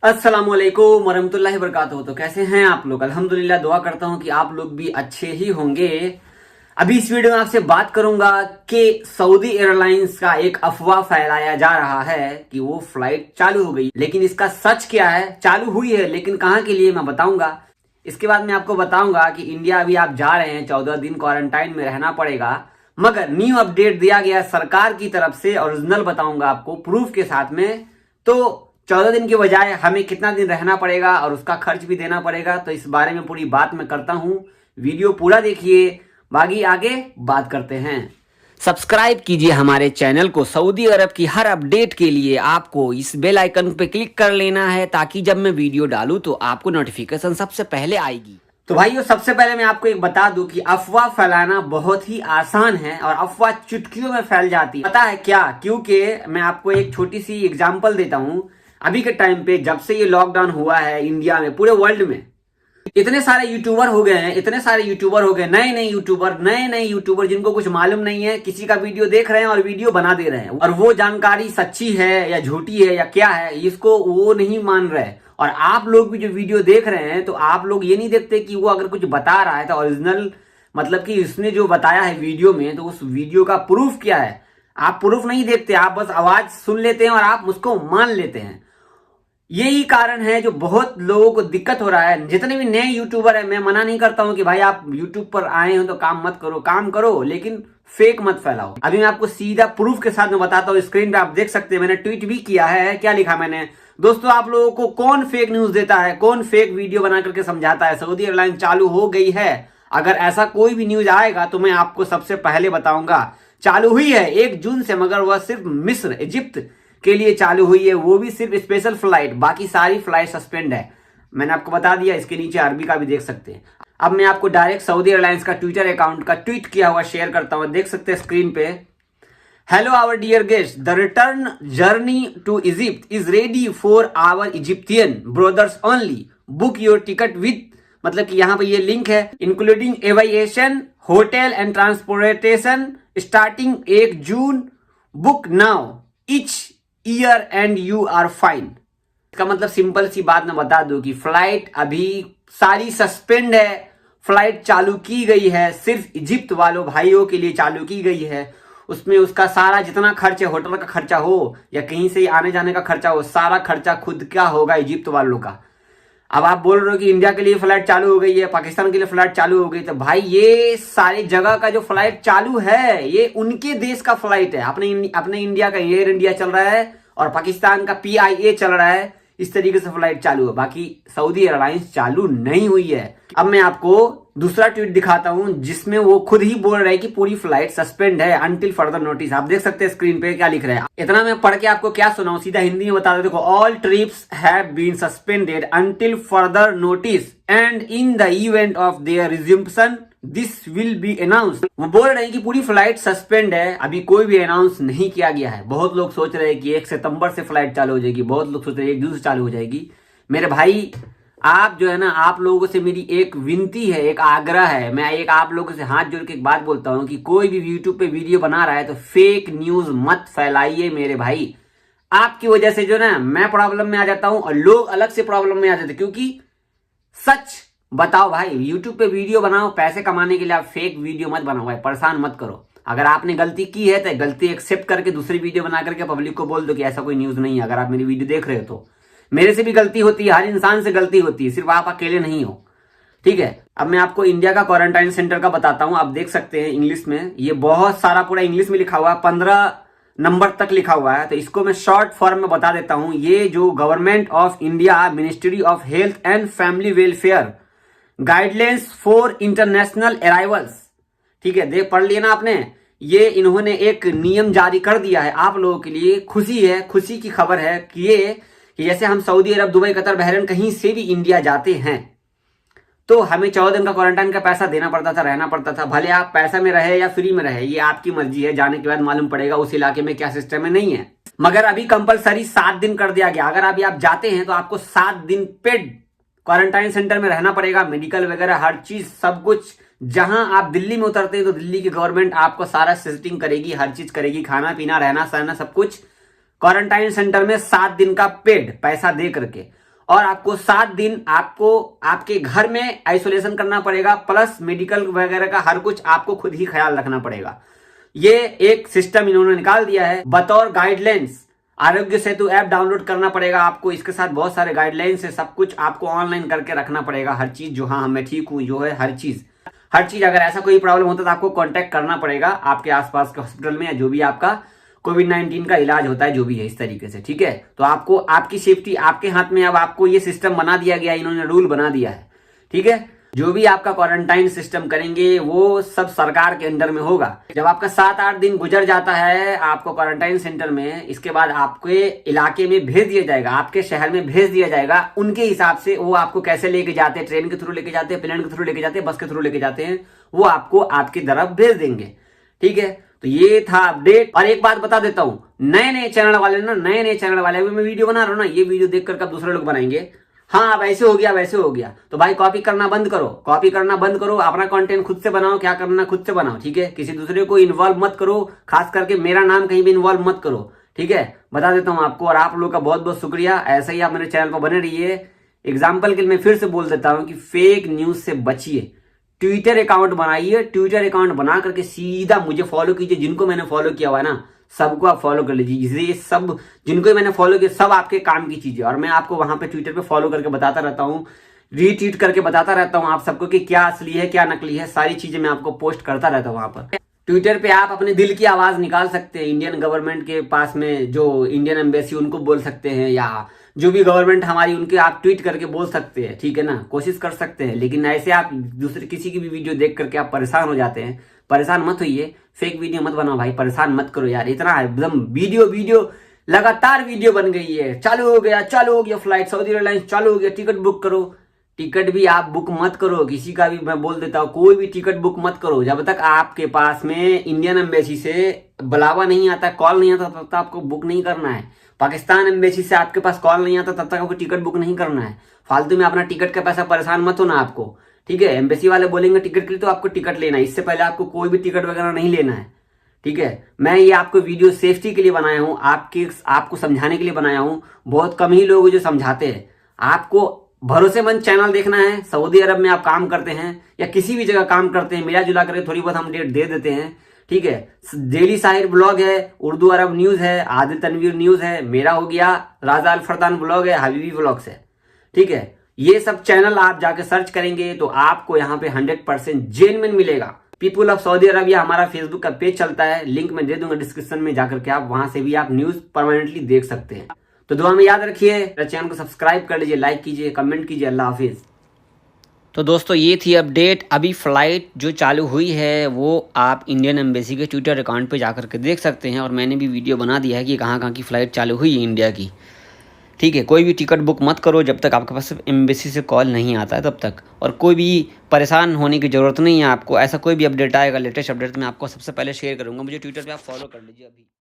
अस्सलामुअलैकुम वरहमतुल्लाहि वबरकातुहू। तो कैसे हैं आप लोग? अल्हम्दुलिल्लाह, दुआ करता हूं कि आप लोग भी अच्छे ही होंगे। अभी इस वीडियो में आपसे बात करूंगा कि सऊदी एयरलाइंस का एक अफवाह फैलाया जा रहा है कि वो फ्लाइट चालू हो गई, लेकिन इसका सच क्या है? चालू हुई है लेकिन कहां के लिए, मैं बताऊंगा। इसके बाद मैं आपको बताऊंगा कि इंडिया अभी आप जा रहे हैं, 14 दिन क्वारंटाइन में रहना पड़ेगा, मगर न्यू अपडेट दिया गया सरकार की तरफ से, ओरिजिनल बताऊंगा आपको प्रूफ के साथ में। तो 14 दिन के बजाय हमें कितना दिन रहना पड़ेगा और उसका खर्च भी देना पड़ेगा, तो इस बारे में पूरी बात मैं करता हूं। वीडियो पूरा देखिए, बाकी आगे बात करते हैं। सब्सक्राइब कीजिए हमारे चैनल को। सऊदी अरब की हर अपडेट के लिए आपको इस बेल आइकन पे क्लिक कर लेना है, ताकि जब मैं वीडियो डालूं तो आपको नोटिफिकेशन सबसे पहले आएगी। तो भाइयों, सबसे पहले मैं आपको एक बता दूं कि अफवाह फैलाना बहुत ही आसान है और अफवाह चुटकियों में फैल जाती है। पता है क्या? क्योंकि मैं आपको एक छोटी सी एग्जांपल देता हूं। अभी के टाइम पे जब से ये लॉकडाउन हुआ है इंडिया में, पूरे वर्ल्ड में इतने सारे यूट्यूबर हो गए हैं, इतने सारे यूट्यूबर हो गए, नए नए यूट्यूबर जिनको कुछ मालूम नहीं है, किसी का वीडियो देख रहे हैं और वीडियो बना दे रहे हैं, और वो जानकारी सच्ची है या झूठी है या क्या है, इसको वो नहीं मान रहे। और आप लोग भी जो वीडियो देख रहे हैं, तो आप लोग ये नहीं देखते कि वो अगर कुछ बता रहा है तो ओरिजिनल, मतलब कि उसने जो बताया है वीडियो में, तो उस वीडियो का प्रूफ क्या है। आप प्रूफ नहीं देखते, आप बस आवाज सुन लेते हैं और आप उसको मान लेते हैं। यही कारण है जो बहुत लोगों को दिक्कत हो रहा है। जितने भी नए यूट्यूबर है, मैं मना नहीं करता हूं कि भाई आप यूट्यूब पर आए हो तो काम मत करो, काम करो, लेकिन फेक मत फैलाओ। अभी मैं आपको सीधा प्रूफ के साथ में बताता हूं। स्क्रीन पे आप देख सकते हैं, मैंने ट्वीट भी किया है। क्या लिखा मैंने? दोस्तों, आप लोगों को कौन फेक न्यूज देता है, कौन फेक वीडियो बना करके समझाता है सऊदी एयरलाइन चालू हो गई है? अगर ऐसा कोई भी न्यूज आएगा तो मैं आपको सबसे पहले बताऊंगा। चालू हुई है 1 जून से, मगर वह सिर्फ मिस्र, इजिप्ट के लिए चालू हुई है, वो भी सिर्फ स्पेशल फ्लाइट, बाकी सारी फ्लाइट सस्पेंड है। मैंने आपको बता दिया। इसके नीचे अरबी का भी देख सकते हैं। अब मैं आपको डायरेक्ट सऊदी एयरलाइंस का ट्विटर अकाउंट का ट्वीट किया हुआ शेयर करता हूं, देख सकते हैं स्क्रीन पे। Hello our dear guest, the return journey to Egypt is ready for our Egyptian brothers only. Book your ticket with, मतलब कि यहां पे ये लिंक है, including aviation, hotel and transportation starting 1 June. Book now each year and you are fine. इसका मतलब simple सी बात मैं बता दूं कि फ्लाइट अभी सारी सस्पेंड है। फ्लाइट चालू की गई है, सिर्फ इजिप्ट वालों भाइयों के लिए चालू की गई है। उसमें उसका सारा जितना खर्च है, होटल का खर्चा हो या कहीं से आने जाने का खर्चा हो, सारा खर्चा खुद का होगा इजिप्ट वालों का। अब आप बोल रहे हो कि इंडिया के लिए फ्लाइट चालू हो गई है, पाकिस्तान के लिए फ्लाइट चालू हो गई, तो भाई ये सारी जगह का जो फ्लाइट चालू है ये उनके देश का फ्लाइट है। अपने इंडिया का एयर इंडिया चल रहा है और पाकिस्तान का PIA चल रहा है। इस तरीके से फ्लाइट चालू है, बाकी सऊदी एयरलाइंस चालू नहीं हुई है। अब मैं आपको दूसरा ट्वीट दिखाता हूं, जिसमें वो खुद ही बोल रहे हैं कि पूरी फ्लाइट सस्पेंड है अंटिल फर्दर नोटिस। आप देख सकते हैं स्क्रीन पे क्या लिख रहे हैं। इतना मैं पढ़ के आपको क्या सुनाऊं, सीधा हिंदी में बता दो। देखो, all trips have been suspended until further notice and in the event of their resumption this will be announced. वो बोल रहे हैं कि पूरी फ्लाइट सस्पेंड है, अभी कोई भी अनाउंस नहीं किया गया है। बहुत लोग सोच रहे हैं कि 1 सितंबर से फ्लाइट चालू हो जाएगी, बहुत लोग सोच रहे हैं 1 जून से चालू हो जाएगी। मेरे भाई, आप जो है ना, आप लोगों से मेरी एक विनती है, एक आग्रह है। मैं एक आप लोगों से हाथ जोड़ के एक बात बोलता हूं कि कोई भी यूट्यूब पे वीडियो बना रहा है तो फेक न्यूज मत फैलाइए मेरे भाई। आपकी वजह से जो ना मैं प्रॉब्लम में आ जाता हूं और लोग अलग से प्रॉब्लम में आ जाते, क्योंकि सच बताओ भाई। यूट्यूब पे वीडियो बनाओ पैसे कमाने के लिए, आप फेक वीडियो मत बनाओ भाई, परेशान मत करो। अगर आपने गलती की है तो गलती एक्सेप्ट करके दूसरी वीडियो बना करके पब्लिक को बोल दो कि ऐसा कोई न्यूज नहीं है। अगर आप मेरी वीडियो देख रहे हो तो मेरे से भी गलती होती है, हर इंसान से गलती होती है, सिर्फ आप अकेले नहीं हो, ठीक है। अब मैं आपको इंडिया का क्वारंटाइन सेंटर का बताता हूं। आप देख सकते हैं इंग्लिश में, ये बहुत सारा पूरा इंग्लिश में लिखा हुआ है, 15 नंबर तक लिखा हुआ है। तो इसको मैं शॉर्ट फॉर्म में बता देता हूं। ये जो government of India, ministry of health and family welfare guidelines for international arrivals, ठीक है, देख पढ़ लिया ना आपने। ये इन्होंने एक नियम जारी कर दिया है आप लोगों के लिए। खुशी है, खुशी की खबर है कि ये कि जैसे हम सऊदी अरब, दुबई, कतर, बहरीन कहीं से भी इंडिया जाते हैं तो हमें 14 दिन का क्वारंटाइन का पैसा देना पड़ता था, रहना पड़ता था। भले आप पैसा में रहे या फ्री में रहे, ये आपकी मर्जी है। जाने के बाद मालूम पड़ेगा उस इलाके में क्या सिस्टम है, नहीं है। मगर अभी कंपलसरी 7 दिन कर दिया गया। अगर अभी आप जाते हैं तो आपको 7 दिन पेड क्वारंटाइन सेंटर में रहना पड़ेगा। मेडिकल वगैरह हर चीज, सब कुछ। जहां आप दिल्ली में उतरते हैं तो दिल्ली की गवर्नमेंट आपको सारा सिटिंग करेगी, हर चीज करेगी, खाना पीना, रहना सहना सब कुछ क्वारंटाइन सेंटर में 7 दिन का पेड पैसा दे करके। और आपको 7 दिन आपको आपके घर में आइसोलेशन करना पड़ेगा, प्लस मेडिकल वगैरह का हर कुछ आपको खुद ही ख्याल रखना पड़ेगा। ये एक सिस्टम इन्होंने निकाल दिया है बतौर guidelines. Aarogya Setu app download करना पड़ेगा आपको, इसके साथ बहुत सारे गाइडलाइंस है, सब कुछ आपको ऑनलाइन करके रखना पड़ेगा, हर चीज जो हाँ मैं ठीक हूँ जो है हर चीज अगर ऐसा कोई प्रॉब्लम होता है तो आपको कांटेक्ट करना पड़ेगा आपके आसपास के हॉस्पिटल में, या जो भी आपका कोविड-19 का इलाज होता है जो भी है इस तरीके से, ठीक है। तो आपको आपकी सेफ्टी आपके हाथ में, अब आपको ये सिस्टम बना दिया गया, इन्होंने रूल बना दिया है, ठीक है। जो भी आपका क्वारंटाइन सिस्टम करेंगे वो सब सरकार के अंडर में होगा। जब आपका 7-8 दिन गुजर जाता है आपको क्वारंटाइन सेंटर में, इसके बाद आपके इलाके में भेज दिया जाएगा, आपके शहर में भेज दिया जाएगा। उनके हिसाब से वो आपको कैसे लेके जाते हैं, ट्रेन के थ्रू लेके जाते हैं, प्लेन के थ्रू लेके जाते हैं, बस के थ्रू लेके जाते हैं, वो आपको आपकी तरफ भेज देंगे, ठीक है। तो ये था अपडेट। और एक बात बता देता हूं, नए नए चैनल वाले मैं वीडियो बना रहा हूं ना, ये वीडियो देख कर दूसरे लोग बनाएंगे, हाँ अब ऐसे हो गया वैसे हो गया, तो भाई कॉपी करना बंद करो, अपना कंटेंट खुद से बनाओ, क्या करना खुद से बनाओ, ठीक है। किसी दूसरे को इन्वॉल्व मत करो, खास करके मेरा नाम कहीं भी इन्वॉल्व मत करो, ठीक है। बता देता हूं आपको, और आप लोग का बहुत बहुत शुक्रिया, ऐसे ही आप मेरे चैनल पर बने रहिए। एग्जाम्पल के लिए मैं फिर से बोल देता हूं कि फेक न्यूज से बचिए, ट्विटर अकाउंट बनाइए, ट्विटर अकाउंट बना करके सीधा मुझे फॉलो कीजिए। जिनको मैंने फॉलो किया हुआ है ना सबको आप फॉलो कर लीजिए, ये सब जिनको मैंने फॉलो किया सब आपके काम की चीजें, और मैं आपको वहां पे ट्विटर पे फॉलो करके बताता रहता हूँ, रीट्वीट करके बताता रहता हूँ आप सबको कि क्या असली है क्या नकली है, सारी चीजें मैं आपको पोस्ट करता रहता हूँ वहां पर। ट्विटर पे आप अपने दिल की आवाज निकाल सकते हैं, इंडियन गवर्नमेंट के पास में जो इंडियन एम्बेसी उनको बोल सकते हैं, या जो भी गवर्नमेंट हमारी उनके आप ट्वीट करके बोल सकते हैं, ठीक है ना, कोशिश कर सकते हैं। लेकिन ऐसे आप दूसरे किसी की भी वीडियो देख करके आप परेशान हो जाते हैं, परेशान मत होइए, फेक वीडियो मत बनाओ भाई, परेशान मत करो यार। इतना एकदम वीडियो लगातार वीडियो बन गई है, चालू हो गया फ्लाइट, सऊदी एयरलाइंस चालू हो गया, टिकट बुक करो। टिकट भी आप बुक मत करो, किसी का भी मैं बोल देता हूँ, कोई भी टिकट बुक मत करो जब तक आपके पास में इंडियन एम्बेसी से बुलावा नहीं आता, कॉल नहीं आता, तब तक आपको बुक नहीं करना है। पाकिस्तान एम्बेसी से आपके पास कॉल नहीं आता तब तक आपको टिकट बुक नहीं करना है। फालतू में अपना टिकट का पैसा परेशान मत होना आपको, ठीक है। एम्बेसी वाले बोलेंगे टिकट के लिए तो आपको टिकट लेना है, इससे पहले आपको कोई भी टिकट वगैरह नहीं लेना है, ठीक है। मैं ये आपको वीडियो सेफ्टी के लिए बनाया हूँ, आपको समझाने के लिए बनाया हूँ। बहुत कम ही लोग जो समझाते हैं। आपको भरोसेमंद चैनल देखना है, सऊदी अरब में आप काम करते हैं या किसी भी जगह काम करते हैं, मिला जुला करके थोड़ी बहुत हम डेट दे देते हैं, ठीक है। डेली साहिर ब्लॉग है, उर्दू अरब न्यूज है, आदिल तनवीर न्यूज है, मेरा हो गया राजा अल फरदान ब्लॉग है, हबीबी ब्लॉग्स है, ठीक है। ये सब चैनल आप जाके सर्च करेंगे तो आपको यहाँ पे 100% जेन्युइन मिलेगा। पीपुल ऑफ सऊदी अरबिया हमारा फेसबुक का पेज चलता है, लिंक मैं दे दूंगा डिस्क्रिप्शन में, जाकर के आप वहां से भी आप न्यूज परमानेंटली देख सकते हैं। तो दुआ में याद रखिए, चैनल को सब्सक्राइब कर लीजिए, लाइक कीजिए, कमेंट कीजिए। अल्लाह हाफिज। तो दोस्तों ये थी अपडेट। अभी फ़्लाइट जो चालू हुई है वो आप इंडियन एम्बेसी के ट्विटर अकाउंट पे जाकर के देख सकते हैं, और मैंने भी वीडियो बना दिया है कि कहाँ कहाँ की फ़्लाइट चालू हुई है इंडिया की, ठीक है। कोई भी टिकट बुक मत करो जब तक आपके पास एम्बेसी से कॉल नहीं आता है तब तक, और कोई भी परेशान होने की ज़रूरत नहीं है आपको। ऐसा कोई भी अपडेट आएगा, लेटेस्ट अपडेट मैं आपको सबसे पहले शेयर करूँगा। मुझे ट्विटर पर आप फॉलो कर लीजिए अभी।